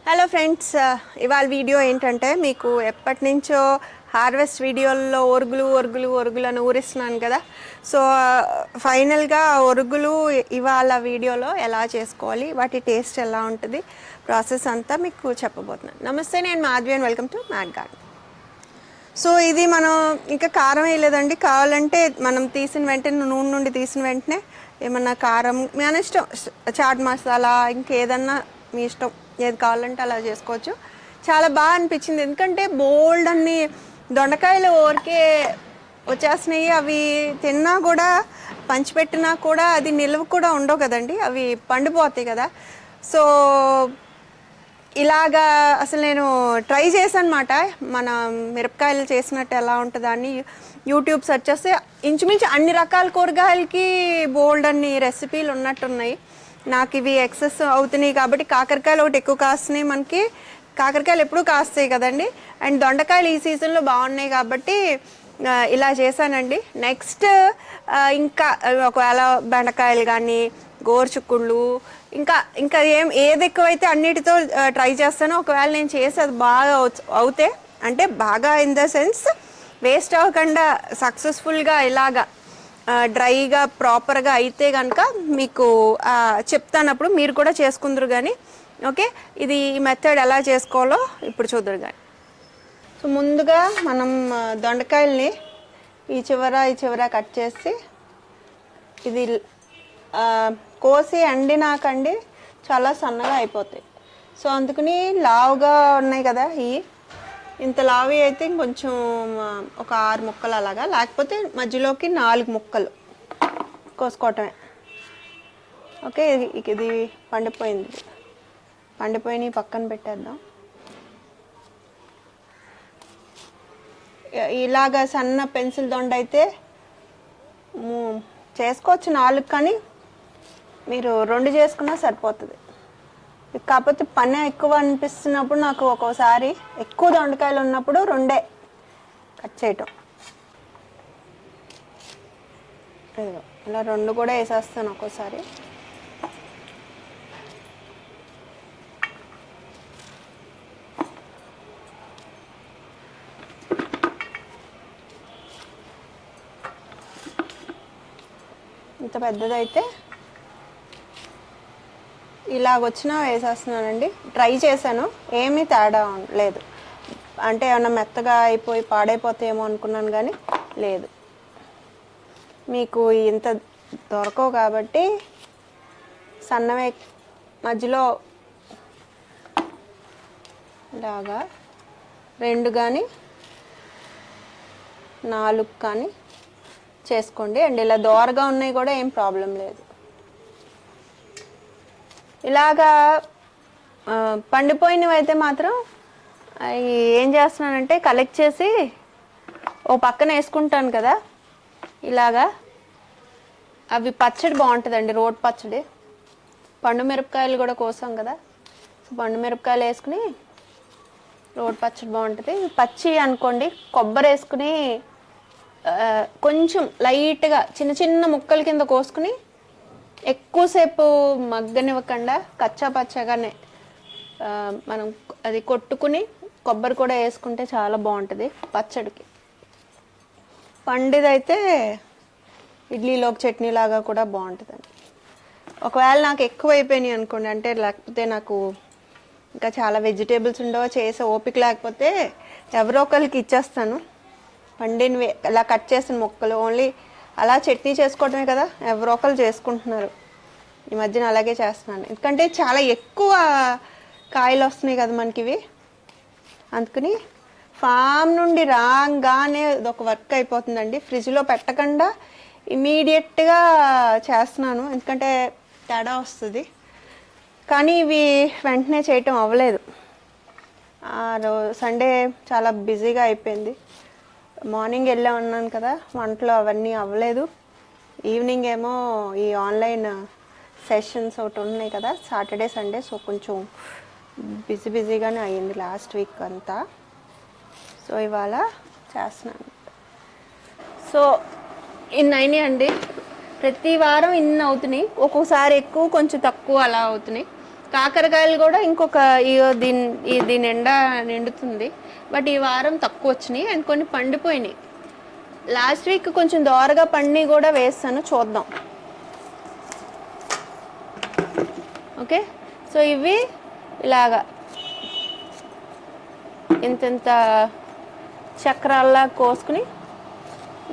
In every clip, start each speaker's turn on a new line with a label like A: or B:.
A: Hello friends, ఇవాళ video ఏంటంటే మీకు ఎప్పటి నుంచో హార్వెస్ట్ వీడియోల్లో ఒరుగులు ఊరిస్తున్నాను కదా. సో ఫైనల్గా ఒరుగులు ఇవాళ వీడియోలో ఎలా చేసుకోవాలి, వాటి టేస్ట్ ఎలా ఉంటుంది, ప్రాసెస్ అంతా మీకు చెప్పబోతున్నాను. నమస్తే, నేను Madhavi and welcome to mad garden. So ఇది మనం ఇంకా కారం వేయలేదండి. కావాలంటే మనం తీసిన వెంటనే, నూనె నుండి తీసిన వెంటనే ఏమన్నా కారం మన ఇష్టం, చాట్ మసాలా ఇంకేదన్నా మీ ఇష్టం, ఏది కావాలంటే అలా చేసుకోవచ్చు. చాలా బాగా అనిపించింది, ఎందుకంటే బోల్డ్ అన్ని దొండకాయలు ఊరికే వచ్చేస్తున్నాయి. అవి తిన్నా కూడా, పంచిపెట్టినా కూడా అది నిల్వ కూడా ఉండవు కదండి, అవి పండిపోతాయి కదా. సో ఇలాగా అసలు నేను ట్రై చేశాను అనమాట. మన మిరపకాయలు చేసినట్టు ఎలా ఉంటుందా అని యూట్యూబ్ సెర్చ్ చేస్తే ఇంచుమించు అన్ని రకాల కూరగాయలకి బోల్డ్ అన్ని రెసిపీలు ఉన్నట్టున్నాయి. నాకు ఇవి ఎక్సెస్ అవుతున్నాయి కాబట్టి కాకరకాయలు ఒకటి ఎక్కువ కాస్తున్నాయి. మనకి కాకరకాయలు ఎప్పుడూ కాస్తాయి కదండి, అండ్ దొండకాయలు ఈ సీజన్లో బాగున్నాయి కాబట్టి ఇలా చేశానండి. నెక్స్ట్ ఇంకా ఒకవేళ బెండకాయలు కానీ, గోరుచుక్కుళ్ళు, ఇంకా ఇంకా ఏది ఎక్కువైతే అన్నిటితో ట్రై చేస్తానో. ఒకవేళ నేను చేసి అది బాగా అవుతే, అంటే బాగా ఇన్ ద సెన్స్ వేస్ట్ అవ్వకుండా సక్సెస్ఫుల్గా ఇలాగా డ్రైగా ప్రాపర్గా అయితే కనుక మీకు చెప్తానప్పుడు మీరు కూడా చేసుకుందరు కానీ. ఓకే, ఇది ఈ మెథడ్ ఎలా చేసుకోవాలో ఇప్పుడు చూద్దరు కానీ. సో ముందుగా మనం దొండకాయల్ని ఈ చివర కట్ చేసి, ఇది కోసి ఎండినాకండి చాలా సన్నగా అయిపోతాయి. సో అందుకని లావుగా ఉన్నాయి కదా, ఇంత లావి అయితే ఇంకొంచెం ఒక 6 ముక్కలు అలాగా, లేకపోతే మధ్యలోకి 4 ముక్కలు కోసుకోవటమే. ఓకే, ఇది పండిపోయినవి పక్కన పెట్టేద్దాం. ఇలాగా సన్న పెన్సిల్ దొండ అయితే చేసుకోవచ్చు 4, కానీ మీరు 2 చేసుకున్నా సరిపోతుంది. కాకపోతే పని ఎక్కువ అనిపిస్తున్నప్పుడు, నాకు ఒక్కోసారి ఎక్కువ దొండకాయలు ఉన్నప్పుడు 2 కట్ చేయటం. ఇలా 2 కూడా వేసేస్తాను ఒక్కోసారి. ఇంత పెద్దదైతే ఇలాగొచ్చినా వేసేస్తున్నానండి. ట్రై చేశాను, ఏమీ తేడా లేదు. అంటే ఏమన్నా మెత్తగా అయిపోయి పాడైపోతాయేమో అనుకున్నాను, కానీ లేదు. మీకు ఇంత దొరకవు కాబట్టి సన్నమే మధ్యలో ఇలాగా 2 కానీ 4 కానీ చేసుకోండి. అండ్ ఇలా దోరగా ఉన్నాయి కూడా ఏం ప్రాబ్లం లేదు. ఇలాగా పండిపోయినవి అయితే మాత్రం ఏం చేస్తున్నానంటే కలెక్ట్ చేసి ఓ పక్కన వేసుకుంటాను కదా. ఇలాగా అవి పచ్చడి బాగుంటుందండి, రోటి పచ్చడి. పండు మిరపకాయలు కూడా కోసాం కదా, సో పండు మిరపకాయలు వేసుకుని రోటి పచ్చడి బాగుంటుంది. పచ్చి అనుకోండి, కొబ్బరి వేసుకుని కొంచెం లైట్గా చిన్న చిన్న ముక్కల కింద కోసుకుని ఎక్కువసేపు మగ్గనివ్వకుండా కచ్చా పచ్చగానే మనం అది కొట్టుకుని కొబ్బరి కూడా వేసుకుంటే చాలా బాగుంటుంది పచ్చడికి. పండిదైతే ఇడ్లీలోకి చట్నీ లాగా కూడా బాగుంటుందండి. ఒకవేళ నాకు ఎక్కువ అయిపోయినాయి అనుకోండి, అంటే లేకపోతే నాకు ఇంకా చాలా వెజిటేబుల్స్ ఉండవో చేసే ఓపిక లేకపోతే ఎవరో ఒకరికి ఇచ్చేస్తాను. పండినవి ఇలా కట్ చేసిన ముక్కలు ఓన్లీ అలా చట్నీ చేసుకోవటమే కదా, ఎవరో ఒకరు చేసుకుంటున్నారు ఈ మధ్యన. అలాగే చేస్తున్నాను, ఎందుకంటే చాలా ఎక్కువ కాయలు వస్తున్నాయి కదా మనకి ఇవి. అందుకని ఫామ్ నుండి రాగానే ఒక వర్క్ అయిపోతుందండి, ఫ్రిడ్జ్లో పెట్టకుండా ఇమీడియట్గా చేస్తున్నాను, ఎందుకంటే తేడా వస్తుంది. కానీ ఇవి వెంటనే చేయటం అవ్వలేదు. సండే చాలా బిజీగా అయిపోయింది. మార్నింగ్ వెళ్ళే ఉన్నాను కదా, వంటలు అవన్నీ అవ్వలేదు. ఈవినింగ్ ఏమో ఈ ఆన్లైన్ సెషన్స్ ఒకటి ఉన్నాయి కదా, సాటర్డే సండే. సో కొంచెం బిజీగానే అయ్యింది లాస్ట్ వీక్ అంతా. సో ఇవాళ చేస్తున్నాను. సో ఇన్ని అయినాయి అండి, ప్రతి వారం ఇన్ని అవుతున్నాయి. ఒక్కోసారి ఎక్కువ కొంచెం తక్కువ అలా అవుతున్నాయి. కాకరకాయలు కూడా ఇంకొక దీని నిండా నిండుతుంది. బట్ ఈ వారం తక్కువ వచ్చినాయి అండ్ కొన్ని పండిపోయినాయి. లాస్ట్ వీక్ కొంచెం దోరగా పండి కూడా వేస్తాను, చూద్దాం. ఓకే, సో ఇవి ఇలాగా ఇంత చక్రాల్లా కోసుకుని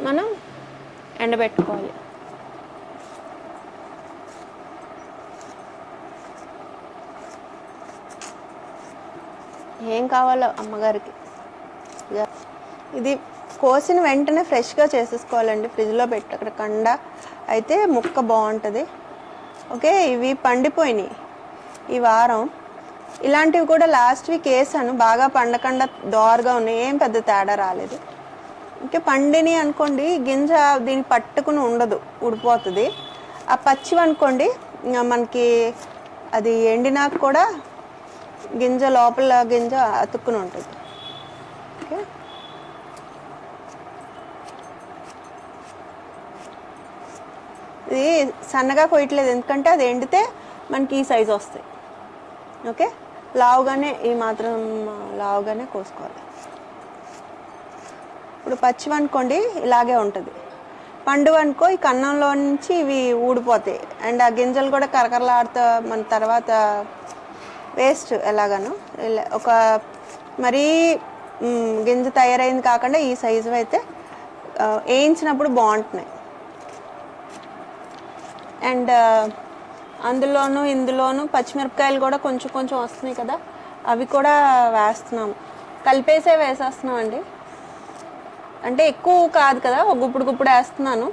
A: మనం ఎండబెట్టుకోవాలి. ఏం కావాలో అమ్మగారికి. ఇది కోసిన వెంటనే ఫ్రెష్గా చేసేసుకోవాలండి, ఫ్రిడ్జ్లో పెట్టి అక్కడ కండ అయితే ముక్క బాగుంటుంది. ఓకే, ఇవి పండిపోయినాయి ఈ వారం. ఇలాంటివి కూడా లాస్ట్ వీక్ వేసాను, బాగా పండకుండా దోరగా ఉన్నాయి, ఏం పెద్ద తేడా రాలేదు. ఓకే, పండిని అనుకోండి గింజ దీన్ని పట్టుకుని ఉండదు, ఊడిపోతుంది. ఆ పచ్చివి అనుకోండి మనకి అది ఎండినాక కూడా గింజ లోపల గింజ అతుక్కుని ఉంటుంది. ఓకే, ఇది సన్నగా కొయ్యట్లేదు ఎందుకంటే అది ఎండితే మనకి ఈ సైజు వస్తాయి. ఓకే, లావుగానే ఈ మాత్రం లావుగానే కోసుకోవాలి. ఇప్పుడు పచ్చివి అనుకోండి ఇలాగే ఉంటుంది, పండు అనుకో ఈ కన్నంలో నుంచి ఇవి ఊడిపోతాయి అండ్ ఆ గింజలు కూడా కరకరలాడుతూ మన తర్వాత వేస్ట్ ఎలాగాను. ఒక మరీ గింజ తయారైంది కాకుండా ఈ సైజు అయితే వేయించినప్పుడు బాగుంటున్నాయి. అండ్ అందులోనూ ఇందులోనూ పచ్చిమిరపకాయలు కూడా కొంచెం కొంచెం వస్తున్నాయి కదా, అవి కూడా వేస్తున్నాం, కలిపేసే వేసేస్తున్నాం అండి. అంటే ఎక్కువ కాదు కదా, ఒక గుప్పుడు వేస్తున్నాను.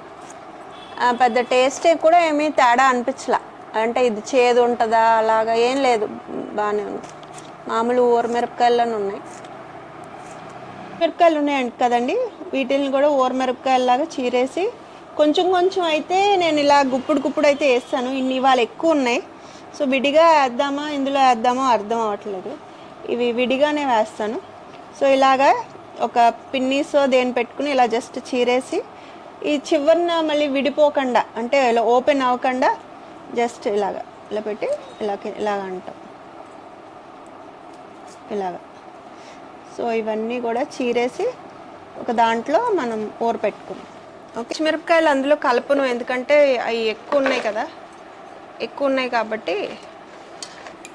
A: పెద్ద టేస్ట్ కూడా ఏమీ తేడా అనిపించలా, అంటే ఇది చేదు ఉంటుందా అలాగా ఏం లేదు, బాగానే ఉంది. మామూలు ఊరమిరపకాయల్లోనే ఉన్నాయి. మిరపకాయలు ఉన్నాయండి కదండి, వీటిని కూడా ఊరమిరపకాయలాగా చీరేసి కొంచెం కొంచెం అయితే నేను ఇలా గుప్పుడు అయితే వేస్తాను. ఇవాళ ఎక్కువ ఉన్నాయి, సో విడిగా వేద్దామా ఇందులో వేద్దామో అర్థం అవ్వట్లేదు, ఇవి విడిగానే వేస్తాను. సో ఇలాగా ఒక పిన్నీసో దేని పెట్టుకుని ఇలా జస్ట్ చీరేసి ఈ చివరిన మళ్ళీ విడిపోకుండా అంటే ఇలా ఓపెన్ అవ్వకుండా జస్ట్ ఇలా పెట్టి ఇలాగ అంటాం ఇలాగా. సో ఇవన్నీ కూడా చీరేసి ఒక దాంట్లో మనం ఊర పెట్టుకున్నాం. ఓకే, మిరపకాయలు అందులో కలపను ఎందుకంటే అవి ఎక్కువ ఉన్నాయి కదా, ఎక్కువ ఉన్నాయి కాబట్టి.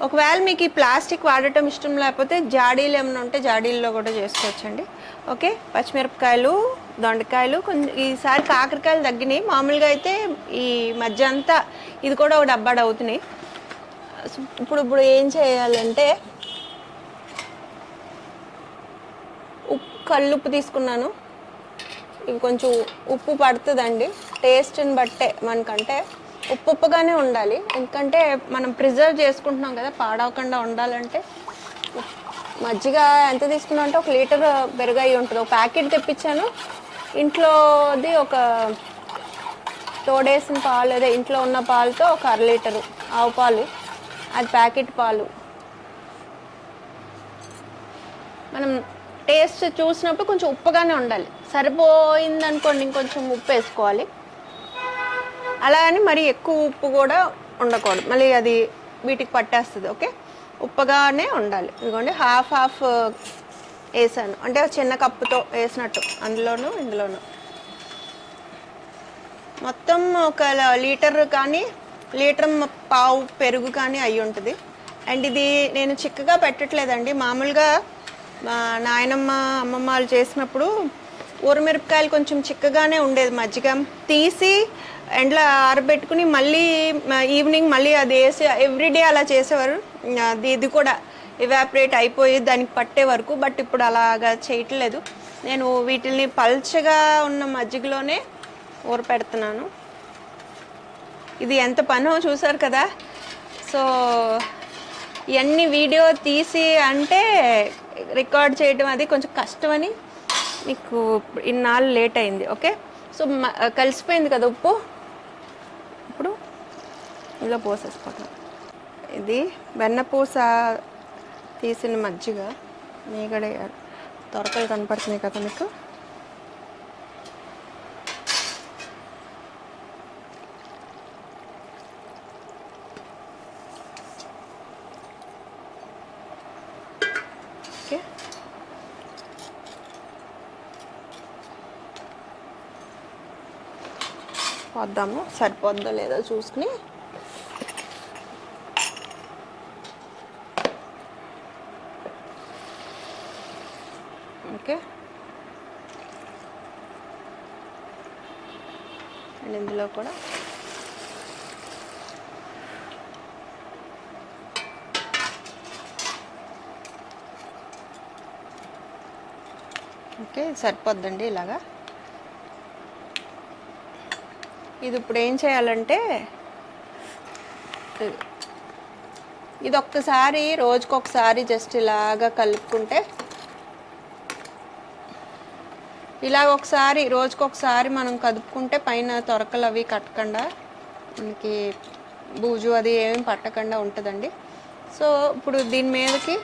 A: ఒకవేళ మీకు ఈ ప్లాస్టిక్ వాడటం ఇష్టం లేకపోతే జాడీలు ఏమైనా ఉంటే జాడీల్లో కూడా చేసుకోవచ్చండి. ఓకే, పచ్చిమిరపకాయలు, దొండకాయలు, కొంచెం ఈసారి కాకరకాయలు తగ్గినాయి. మామూలుగా అయితే ఈ మధ్య అంతా ఇది కూడా ఒక డబ్బాడు అవుతున్నాయి. ఇప్పుడు ఏం చేయాలంటే కల్లుప్పు తీసుకున్నాను, ఇవి కొంచెం ఉప్పు పడుతుందండి టేస్ట్ని బట్టే, మనకంటే ఉప్పుగానే ఉండాలి ఎందుకంటే మనం ప్రిజర్వ్ చేసుకుంటున్నాం కదా, పాడవకుండా ఉండాలంటే. మజ్జిగ ఎంత తీసుకున్నాం అంటే 1 లీటర్ పెరుగు అయి ఉంటుంది, ఒక ప్యాకెట్ తెప్పించాను. ఇంట్లోది ఒక తోడేసిన పాలు, అదే ఇంట్లో ఉన్న పాలతో ఒక 1/2 లీటరు ఆవు పాలు, అది ప్యాకెట్ పాలు. మనం టేస్ట్ చూసినప్పుడు కొంచెం ఉప్పుగానే ఉండాలి, సరిపోయింది అనుకోండి ఇంకొంచెం ఉప్పు వేసుకోవాలి. అలా అని మరి ఎక్కువ ఉప్పు కూడా ఉండకూడదు, మళ్ళీ అది వీటికి పట్టేస్తుంది. ఓకే, ఉప్పుగానే ఉండాలి. ఇదిగోండి హాఫ్ వేసాను, అంటే చిన్న కప్పుతో వేసినట్టు అందులోనూ ఇందులోనూ. మొత్తం ఒక లీటర్ కానీ లీటర్ పావు పెరుగు కానీ అయి ఉంటుంది. అండ్ ఇది నేను చిక్కగా పెట్టట్లేదండి, మామూలుగా మా నాయనమ్మ అమ్మమ్మ వాళ్ళు చేసినప్పుడు ఊరమిరపకాయలు కొంచెం చిక్కగానే ఉండేది, మజ్జిగ తీసి ఎండ్లో ఆరబెట్టుకుని మళ్ళీ ఈవినింగ్ మళ్ళీ అది వేసి ఎవ్రీడే అలా చేసేవారు. ఇది కూడా ఎవాపరేట్ అయిపోయి దానికి పట్టే వరకు. బట్ ఇప్పుడు అలాగా చేయట్లేదు, నేను వీటిని పల్చగా ఉన్న మజ్జిగలోనే ఊర పెడుతున్నాను. ఇది ఎంత పనో చూసారు కదా. సో ఇవన్నీ వీడియో తీసి అంటే రికార్డ్ చేయడం అది కొంచెం కష్టమని మీకు ఇన్నాళ్ళు లేట్ అయింది. ఓకే, సో కలిసిపోయింది కదా ఉప్పు, ఇప్పుడు ఇందులో పోసేసుకుంటాం. ఇది వెన్నపూస తీసిన మజ్జిగ, మీగడ తొరకలు కనపడుతున్నాయి కదా మీకు. ఓకే, పోద్దాము, సరిపోద్దో లేదో చూసుకుని. ఓకే, అండ్ ఇందులో కూడా ఓకే సరిపోద్దండి ఇలాగా. ఇది ఇప్పుడు ఏం చేయాలంటే ఇది ఒక్కసారి రోజుకొకసారి జస్ట్ ఇలాగా కలుపుకుంటే, ఇలా ఒకసారి రోజుకొకసారి మనం కదుపుకుంటే పైన తొరకలు అవి కట్టకుండా మనకి బూజు అది ఏమి పట్టకుండా ఉంటుందండి. సో ఇప్పుడు దీని మీదకి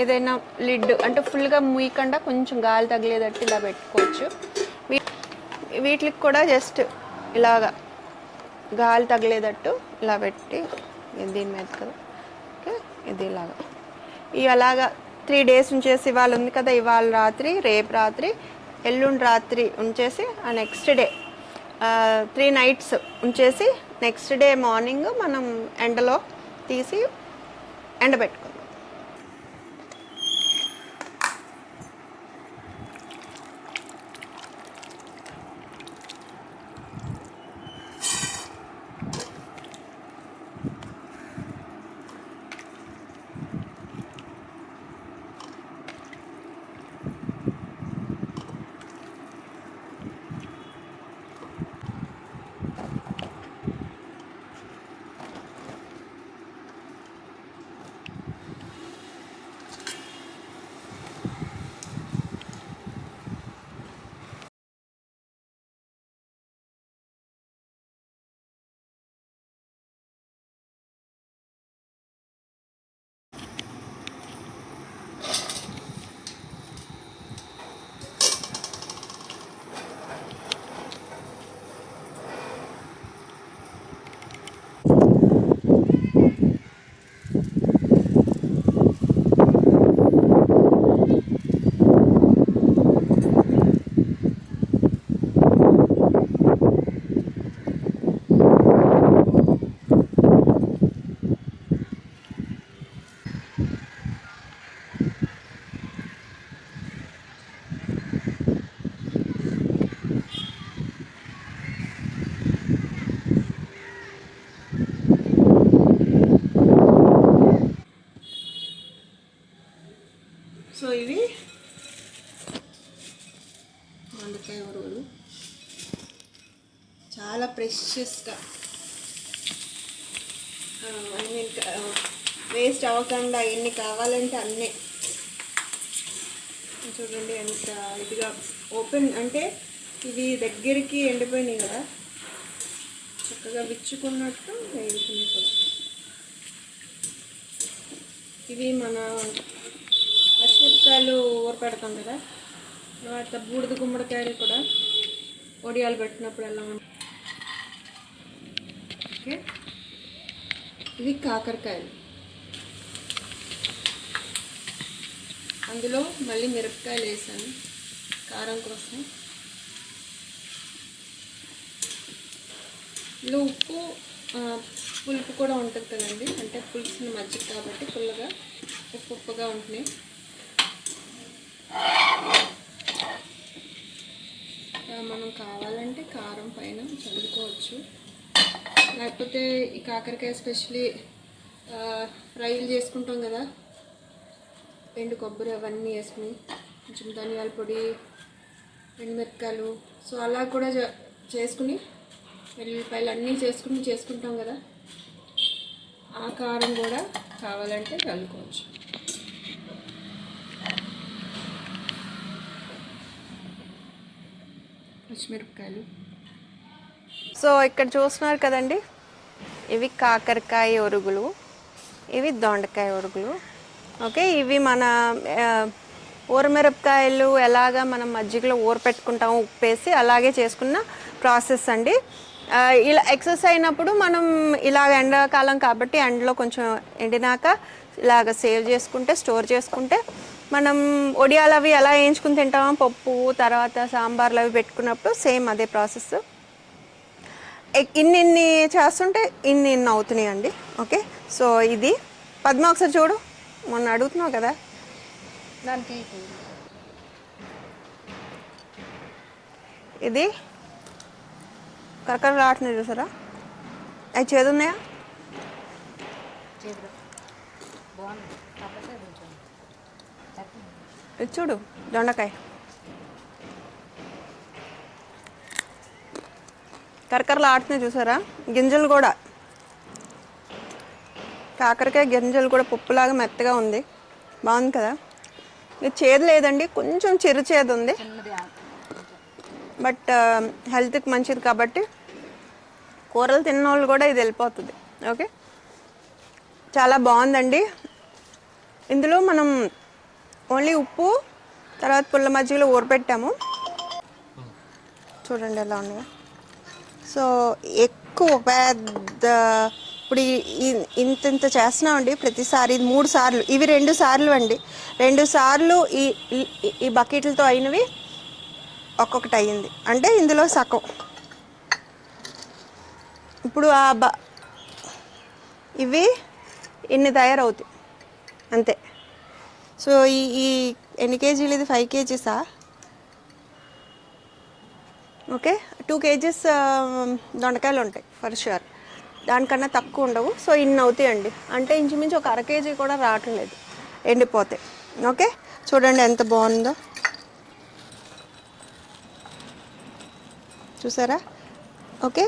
A: ఏదైనా లిడ్ అంటే ఫుల్గా మూయకుండా కొంచెం గాలి తగిలేటట్టు ఇలా పెట్టుకోవచ్చు. వీటికి కూడా జస్ట్ ఇలాగా గాలి తగిలేటట్టు ఇలా పెట్టి దీని మీద కదా. ఓకే, ఇది ఇలాగా ఇవి అలాగా 3 days ఉంచేసి, ఇవాళ ఉంది కదా, ఇవాళ రాత్రి, రేపు రాత్రి, ఎల్లుండి రాత్రి ఉంచేసి ఆ నెక్స్ట్ డే 3 nights ఉంచేసి నెక్స్ట్ డే మార్నింగ్ మనం ఎండలో తీసి ఎండబెట్టుకుందాం. సో ఇవి దొండకాయ ఉరుగులు చాలా ప్రెషియస్గా, ఐ మీన్ వేస్ట్ అవ్వకుండా ఎన్ని కావాలంటే అన్నీ. చూడండి ఎంత ఇదిగా ఓపెన్, అంటే ఇవి దగ్గరికి ఎండిపోయినాయి కదా, చక్కగా విచ్చుకున్నట్టు వేగుతున్నాయి కూడా. ఇవి మన పచ్చిమిరపకాయలు ఊరపెడతాం కదా, తర్వాత బూడిద గుమ్మడికాయలు కూడా ఒడియాలు పెట్టినప్పుడు ఎలా ఉంటాయి. ఓకే, ఇవి కాకరకాయలు, అందులో మళ్ళీ మిరపకాయలు వేసాను కారం కోసం. ఇందులో ఉప్పు పులుపు కూడా ఉంటుంది కదండి, అంటే పులుసుని మజ్జిగ కాబట్టి పుల్లగా ఉప్పుగా ఉంటున్నాయి. మనం కావాలంటే కారం పైన చల్లుకోవచ్చు, లేకపోతే ఈ కాకరకాయ ఎస్పెషలీ ఫ్రైలు చేసుకుంటాం కదా, ఎండు కొబ్బరి అవన్నీ వేసుకుని కొంచెం ధనియాల పొడి, ఎండుమిరపకాయలు, సో అలా కూడా చేసుకుని వెల్లుల్లిపాయలు అన్నీ చేసుకుంటాం కదా, ఆ కారం కూడా కావాలంటే చల్లుకోవచ్చు. పచ్చిమిరపకాయలు. సో ఇక్కడ చూస్తున్నారు కదండి, ఇవి కాకరకాయ ఒరుగులు, ఇవి దొండకాయ ఒరుగులు. ఓకే, ఇవి మన ఊరమిరపకాయలు ఎలాగా మనం మజ్జిగలో ఊరపెట్టుకుంటాము ఉప్పేసి, అలాగే చేసుకున్న ప్రాసెస్ అండి. ఇలా ఎక్సెస్ అయినప్పుడు మనం ఇలాగ ఎండాకాలం కాబట్టి ఎండలో కొంచెం ఎండినాక ఇలాగ సేవ్ చేసుకుంటే స్టోర్ చేసుకుంటే మనం ఒడియాలు అవి ఎలా వేయించుకుని తింటామో పప్పు తర్వాత సాంబార్లు అవి పెట్టుకున్నప్పుడు సేమ్ అదే ప్రాసెస్. ఇన్ని చేస్తుంటే ఇన్ని అవుతున్నాయండి. ఓకే, సో ఇది పద్మ ఒకసారి చూడు, మొన్న అడుగుతున్నావు కదా
B: దానికి.
A: ఇది కరకర రావట్లేదు చూసారా, అవి చేదున్నాయా? ఇది చూడు దొండకాయ కరకరలు ఆడుతున్నాయి చూసారా, గింజలు కూడా కాకరకాయ గింజలు కూడా పప్పులాగా మెత్తగా ఉంది, బాగుంది కదా. ఇది చేదు లేదండి, కొంచెం చిరు చేదు ఉంది, బట్ హెల్త్కి మంచిది కాబట్టి కూరలు తిన్న వాళ్ళు కూడా ఇది వెళ్ళిపోతుంది. ఓకే, చాలా బాగుందండి. ఇందులో మనం ఓన్లీ ఉప్పు తర్వాత పుల్ల మజ్జిగలో ఊరపెట్టాము, చూడండి ఎలా ఉన్నాయో. సో ఎక్కువ పెద్ద ఇప్పుడు ఇంత చేస్తున్నామండి ప్రతిసారి, ఇది 3 సార్లు, ఇవి 2 సార్లు అండి. 2 సార్లు ఈ బకెట్లతో అయినవి ఒక్కొక్కటి అయ్యింది అంటే ఇందులో సగం. ఇప్పుడు ఇవి ఇన్ని తయారవుతాయి అంతే. సో ఈ ఎన్ని కేజీలు, ఇది 5 కేజీసా? ఓకే, 2 కేజీస్ దొండకాయలు ఉంటాయి ఫర్ షూర్, దానికన్నా తక్కువ ఉండవు. సో ఇన్ని అవుతాయండి, అంటే ఇంచుమించు ఒక 1/2 కేజీ కూడా రావట్లేదు, ఎండిపోతాయి. ఓకే, చూడండి ఎంత బాగుందో చూసారా. ఓకే,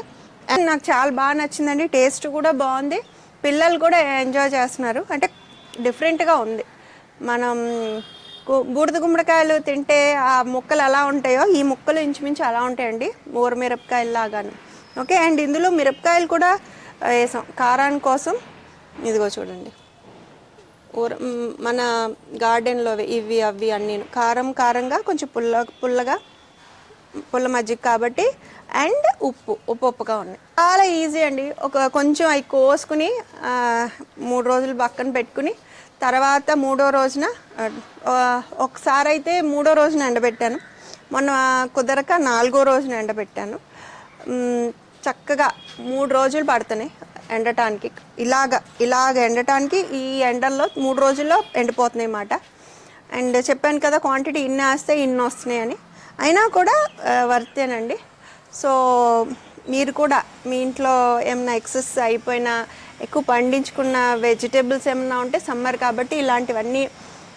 A: అండ్ నాకు చాలా బాగా నచ్చిందండి, టేస్ట్ కూడా బాగుంది, పిల్లలు కూడా ఎంజాయ్ చేస్తున్నారు, అంటే డిఫరెంట్గా ఉంది. మనం బూడిద గుమ్మడికాయలు తింటే ఆ ముక్కలు ఎలా ఉంటాయో ఈ ముక్కలు ఇంచుమించు అలా ఉంటాయండి, ఊర మిరపకాయలు లాగాను. ఓకే, అండ్ ఇందులో మిరపకాయలు కూడా వేసాం కారాని కోసం. ఇదిగో చూడండి, మన గార్డెన్లో ఇవి అవి అన్నీ కారంగా కొంచెం పుల్లగా పుల్ల మజ్జిగ కాబట్టి, అండ్ ఉప్పుగా ఉన్నాయి. చాలా ఈజీ అండి. కొంచెం అవి కోసుకుని 3 రోజులు పక్కన పెట్టుకుని తర్వాత 3వ రోజున, ఒకసారి అయితే 3వ రోజున ఎండబెట్టాను, మొన్న కుదరక 4వ రోజున ఎండబెట్టాను. చక్కగా 3 రోజులు పడుతున్నాయి ఎండటానికి, ఇలాగ ఎండటానికి. ఈ ఎండల్లో 3 రోజుల్లో ఎండిపోతున్నాయి అన్నమాట. అండ్ చెప్పాను కదా క్వాంటిటీ ఇన్ని వేస్తే ఇన్ని వస్తున్నాయి అని, అయినా కూడా వర్తేనండి. సో మీరు కూడా మీ ఇంట్లో ఏమైనా ఎక్సెస్ అయిపోయినా ఎక్కువ పండించుకున్న వెజిటేబుల్స్ ఏమైనా ఉంటే సమ్మర్ కాబట్టి ఇలాంటివన్నీ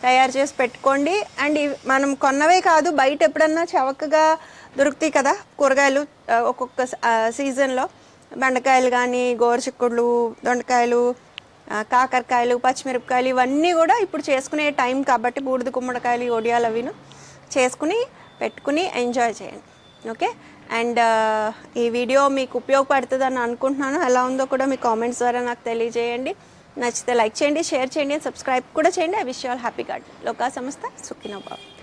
A: తయారు చేసి పెట్టుకోండి. అండ్ మనం కొన్నవే కాదు, బయట ఎప్పుడన్నా చవకగా దొరుకుతాయి కదా కూరగాయలు ఒక్కొక్క సీజన్లో, బెండకాయలు కానీ గోరుచిక్కుళ్ళు, దొండకాయలు, కాకరకాయలు, పచ్చిమిరపకాయలు, ఇవన్నీ కూడా ఇప్పుడు చేసుకునే టైం కాబట్టి బూడిద గుమ్మడికాయలు, ఒడియాలు అవిను చేసుకుని పెట్టుకుని ఎంజాయ్ చేయండి. ఓకే, అండ్ ఈ వీడియో మీకు ఉపయోగపడుతుందని అనుకుంటున్నాను. ఎలా ఉందో కూడా మీ కామెంట్స్ ద్వారా నాకు తెలియజేయండి. నచ్చితే లైక్ చేయండి, షేర్ చేయండి, సబ్స్క్రైబ్ కూడా చేయండి. I wish you all happy garden. లోకా సమస్త సుఖినో భవంతు.